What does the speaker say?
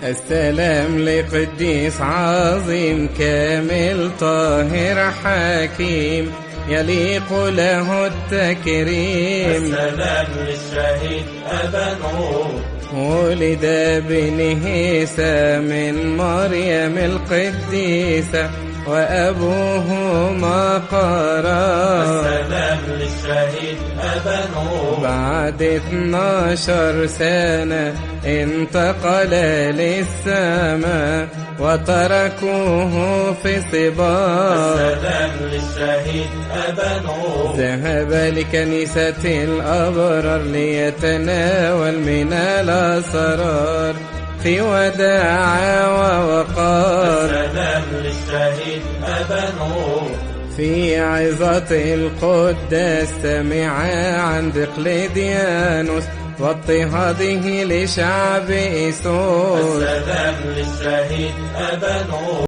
السلام لقديس عظيم كامل طاهر حكيم يليق له التكريم. السلام للشهيد أبا نور ولد بنه عيسى من مريم القديسة وأبوه مقرا. السلام للشهيد أبا نور بعد 12 سنة انتقل للسماء وتركوه في صبا. السلام للشهيد أبا نور ذهب لكنيسة الأبرار ليتناول من الأسرار في وداع ووقار. السلام للشهيد أبا نور في عظة القداس سمع عن دقلديانوس واضطهاده لشعب إيسوس. السلام للشهيد أبا نور